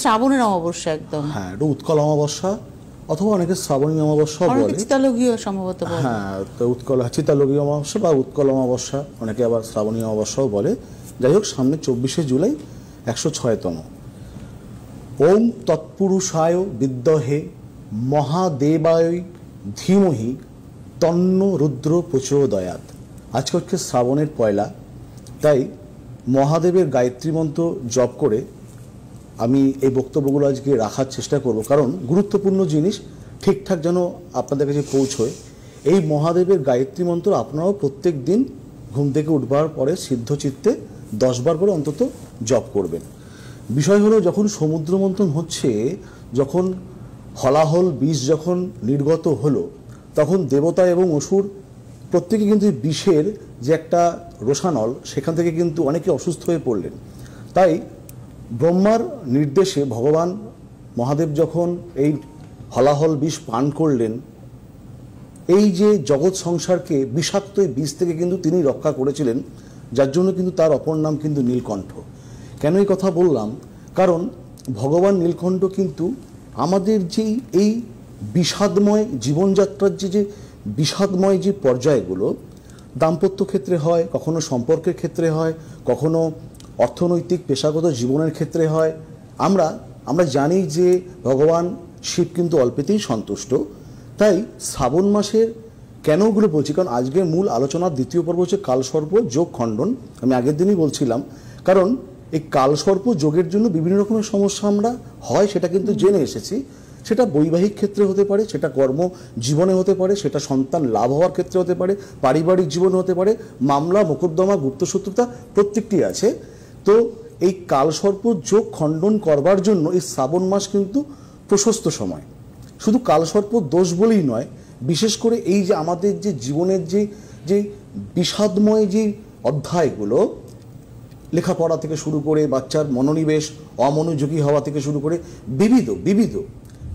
শ্রাবণের অমাবস্যা একদম। হ্যাঁ, এটা উৎকল অমাবস্যা অথবা অনেকে শ্রাবণী অমাবস্যা বলে, চিতালগীয় সম্ভবত বলে। হ্যাঁ, তো উৎকল চিতালগী অমাবস্যা বা উৎকল অমাবস্যা, অনেকে আবার শ্রাবণী অমাবস্যাও বলে। যাই হোক, সামনে 24শে জুলাই 106তম। ওং তৎপুরুষায় বিদ্মহে মহাদেবায় ধীমহি তন্ন রুদ্র প্রচোদয়াৎ। আজকে হচ্ছে শ্রাবণের পয়লা, তাই মহাদেবের গায়ত্রী মন্ত্র জপ করে আমি এই বক্তব্যগুলো আজকে রাখার চেষ্টা করব, কারণ গুরুত্বপূর্ণ জিনিস ঠিকঠাক যেন আপনাদের কাছে পৌঁছয়। এই মহাদেবের গায়ত্রী মন্ত্র আপনারাও প্রত্যেক দিন ঘুম থেকে উঠবার পরে সিদ্ধ চিত্তে 10 বার করে অন্তত জপ করবেন। বিষয় হলো, যখন সমুদ্র মন্থন হচ্ছে, যখন হলাহল বিষ যখন নির্গত হলো, তখন দেবতা এবং অসুর প্রত্যেকে কিন্তু বিষের যে একটা রোষানল, সেখান থেকে কিন্তু অনেকে অসুস্থ হয়ে পড়লেন। তাই ব্রহ্মার নির্দেশে ভগবান মহাদেব যখন এই হলাহল বিষ পান করলেন, এই যে জগৎ সংসারকে বিষাক্ত এই বিষ থেকে কিন্তু তিনি রক্ষা করেছিলেন, যার জন্য কিন্তু তার অপর নাম কিন্তু নীলকণ্ঠ। কেন এই কথা বললাম? কারণ ভগবান নীলকণ্ঠ কিন্তু আমাদের যেই এই বিষাদময় জীবনযাত্রার যে বিষাদময় যে পর্যায়গুলো দাম্পত্য ক্ষেত্রে হয়, কখনো সম্পর্কের ক্ষেত্রে হয়, কখনো অর্থনৈতিক পেশাগত জীবনের ক্ষেত্রে হয়, আমরা জানি যে ভগবান শিব কিন্তু অল্পেতেই সন্তুষ্ট। তাই শ্রাবণ মাসের কেন ওগুলো বলছি, কারণ আজকের মূল আলোচনার দ্বিতীয় পর্ব হচ্ছে কালসর্প যোগ খণ্ডন। আমি আগের দিনই বলছিলাম, কারণ এই কালসর্প যোগের জন্য বিভিন্ন রকমের সমস্যা আমরা হয় সেটা কিন্তু জেনে এসেছি। সেটা বৈবাহিক ক্ষেত্রে হতে পারে, সেটা কর্ম জীবনে হতে পারে, সেটা সন্তান লাভ হওয়ার ক্ষেত্রে হতে পারে, পারিবারিক জীবনে হতে পারে, মামলা মোকদ্দমা গুপ্তশত্রুতা প্রত্যেকটি আছে। তো এই কালসর্প যোগ খণ্ডন করবার জন্য এই শ্রাবণ মাস কিন্তু প্রশস্ত সময়। শুধু কালসর্প দোষ বলেই নয়, বিশেষ করে এই যে আমাদের যে জীবনের যে বিষাদময় যে অধ্যায়গুলো, লেখাপড়া থেকে শুরু করে বাচ্চার মনোনিবেশ, অমনোযোগী হওয়া থেকে শুরু করে বিবিধ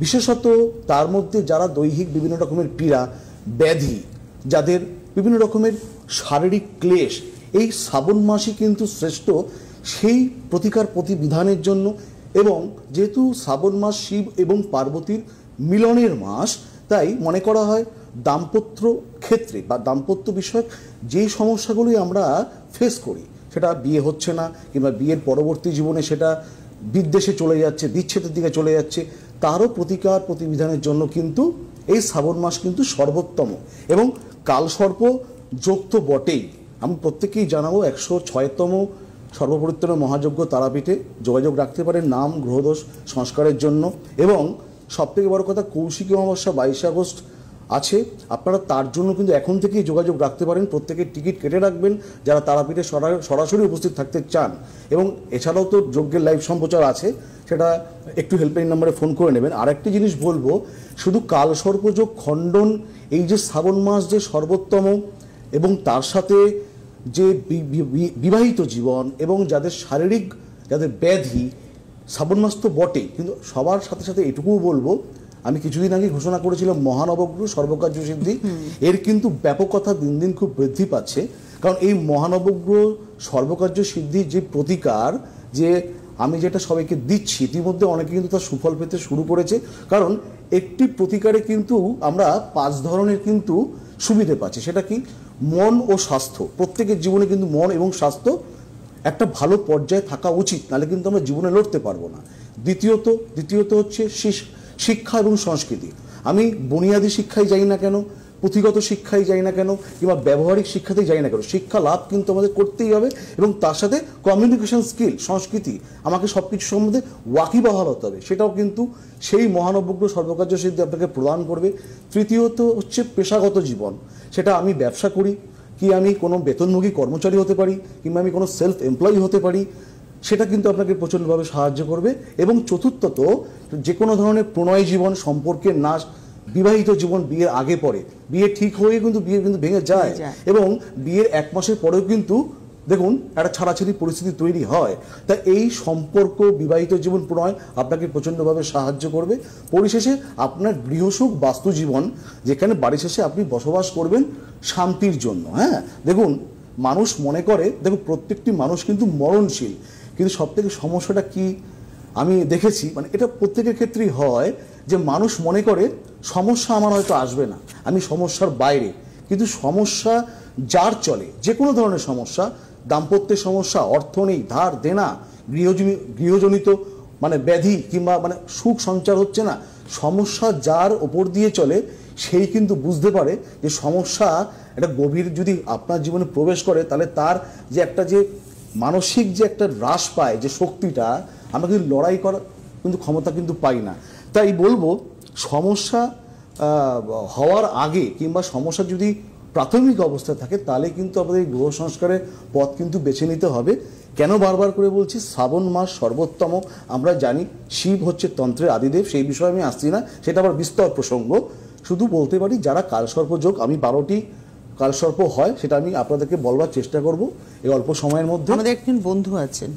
বিশেষত তার মধ্যে যারা দৈহিক বিভিন্ন রকমের পীড়া ব্যাধি, যাদের বিভিন্ন রকমের শারীরিক ক্লেশ, এই শ্রাবণ মাসই কিন্তু শ্রেষ্ঠ সেই প্রতিকার প্রতিবিধানের জন্য। এবং যেহেতু শ্রাবণ মাস শিব এবং পার্বতীর মিলনের মাস, তাই মনে করা হয় দাম্পত্য ক্ষেত্রে বা দাম্পত্য বিষয়ক যেই সমস্যাগুলি আমরা ফেস করি, সেটা বিয়ে হচ্ছে না কিংবা বিয়ের পরবর্তী জীবনে সেটা বিদ্বেষে চলে যাচ্ছে, বিচ্ছেদের দিকে চলে যাচ্ছে, তারও প্রতিকার প্রতিবিধানের জন্য কিন্তু এই শ্রাবণ মাস কিন্তু সর্বোত্তম। এবং কালসর্প যোগ তো বটেই, আমি প্রত্যেকেই জানাবো 106তম সর্বপরিত্রাণ মহাযজ্ঞ তারাপীঠে যোগাযোগ রাখতে পারেন নাম গ্রহদোষ সংস্কারের জন্য। এবং সবথেকে বড় কথা, কৌশিকী অমাবস্যা 22 আগস্ট আছে, আপনারা তার জন্য কিন্তু এখন থেকেই যোগাযোগ রাখতে পারেন। প্রত্যেকের টিকিট কেটে রাখবেন যারা তারাপীঠে সরাসরি উপস্থিত থাকতে চান। এবং এছাড়াও তো যজ্ঞের লাইভ সম্প্রচার আছে, সেটা একটু হেল্পলাইন নম্বরে ফোন করে নেবেন। আর একটি জিনিস বলবো, শুধু কালসর্পযোগ খণ্ডন, এই যে শ্রাবণ মাস যে সর্বোত্তম, এবং তার সাথে যে বিবাহিত জীবন এবং যাদের শারীরিক যাদের ব্যাধি, শ্রাবণ মাস তো বটেই, কিন্তু সবার সাথে সাথে এটুকুও বলবো, আমি কিছুদিন আগে ঘোষণা করেছিলাম মহানবগ্রহ সর্বকার্য সিদ্ধি, এর কিন্তু ব্যাপকতা দিন দিন খুব বৃদ্ধি পাচ্ছে। কারণ এই মহানবগ্রহ সর্বকার্য সিদ্ধির যে প্রতিকার, যে আমি যেটা সবাইকে দিচ্ছি, ইতিমধ্যে অনেকে কিন্তু তার সুফল পেতে শুরু করেছে। কারণ একটি প্রতিকারে কিন্তু আমরা 5 ধরনের কিন্তু সুবিধে পাচ্ছি। সেটা কি? মন ও স্বাস্থ্য। প্রত্যেকের জীবনে কিন্তু মন এবং স্বাস্থ্য একটা ভালো পর্যায়ে থাকা উচিত, নাহলে কিন্তু আমরা জীবনে লড়তে পারবো না। দ্বিতীয়ত হচ্ছে শিক্ষা এবং সংস্কৃতি। আমি বুনিয়াদী শিক্ষায় যাই না কেন, পুঁথিগত শিক্ষায় যাই না কেন, কিংবা ব্যবহারিক শিক্ষাতেই যাই না কেন, শিক্ষা লাভ কিন্তু আমাদের করতেই হবে। এবং তার সাথে কমিউনিকেশন স্কিল, সংস্কৃতি, আমাকে সব কিছু সম্বন্ধে ওয়াকিবহাল হতে হবে, সেটাও কিন্তু সেই মহানবগ্রহ সর্বকার্য সিদ্ধি আপনাকে প্রদান করবে। তৃতীয়ত হচ্ছে পেশাগত জীবন। সেটা আমি ব্যবসা করি, কি আমি কোনো বেতনভোগী কর্মচারী হতে পারি, কিংবা আমি কোনো সেলফ এমপ্লয়ি হতে পারি, সেটা কিন্তু আপনাকে প্রচণ্ডভাবে সাহায্য করবে। এবং চতুর্থত, যে কোনো ধরনের প্রণয় জীবন, সম্পর্কের নাশ, বিবাহিত জীবন বিয়ের আগে পরে, বিয়ে ঠিক হয়ে কিন্তু বিয়ে কিন্তু ভেঙে যায়, এবং বিয়ের 1 মাসের পরেও কিন্তু দেখুন একটা ছাড়াছাড়ি পরিস্থিতি তৈরি হয়। তা এই সম্পর্ক, বিবাহিত জীবন, প্রণয় আপনাকে প্রচণ্ডভাবে সাহায্য করবে। পরিশেষে আপনার গৃহসুখ বাস্তু জীবন, যেখানে বাড়ি শেষে আপনি বসবাস করবেন শান্তির জন্য। হ্যাঁ, দেখুন মানুষ মনে করে, দেখুন প্রত্যেকটি মানুষ কিন্তু মরণশীল, কিন্তু সবথেকে সমস্যাটা কি, আমি দেখেছি, মানে এটা প্রত্যেকের ক্ষেত্রেই হয়, যে মানুষ মনে করে সমস্যা আমার হয়তো আসবে না, আমি সমস্যার বাইরে। কিন্তু সমস্যা যার চলে, যে কোনো ধরনের সমস্যা, দাম্পত্যের সমস্যা, অর্থ নেই, ধার দেনা, গৃহজনিত মানে ব্যাধি, কিংবা মানে সুখ সঞ্চার হচ্ছে না, সমস্যা যার ওপর দিয়ে চলে সেই কিন্তু বুঝতে পারে যে সমস্যা একটা গভীর যদি আপনার জীবনে প্রবেশ করে, তাহলে তার যে একটা যে মানসিক যে একটা হ্রাস পায়, যে শক্তিটা, আমরা কিন্তু লড়াই করার কিন্তু ক্ষমতা কিন্তু পাই না। তাই বলবো, সমস্যা হওয়ার আগে কিংবা সমস্যা যদি প্রাথমিক অবস্থায় থাকে, তাহলে কিন্তু আমাদের গ্রহ সংস্কারের পথ কিন্তু বেছে নিতে হবে। কেন বারবার করে বলছি, শ্রাবণ মাস সর্বোত্তম। আমরা জানি শিব হচ্ছে তন্ত্রের আদিদেব, সেই বিষয়ে আমি আসছি না, সেটা আবার বিস্তর প্রসঙ্গ। শুধু বলতে পারি, যারা কালসর্প যোগ, আমি 12টি কালসর্প হয় সেটা আমি আপনাদেরকে বলবার চেষ্টা করব এই অল্প সময়ের মধ্যে। আমাদের একজন বন্ধু আছেন।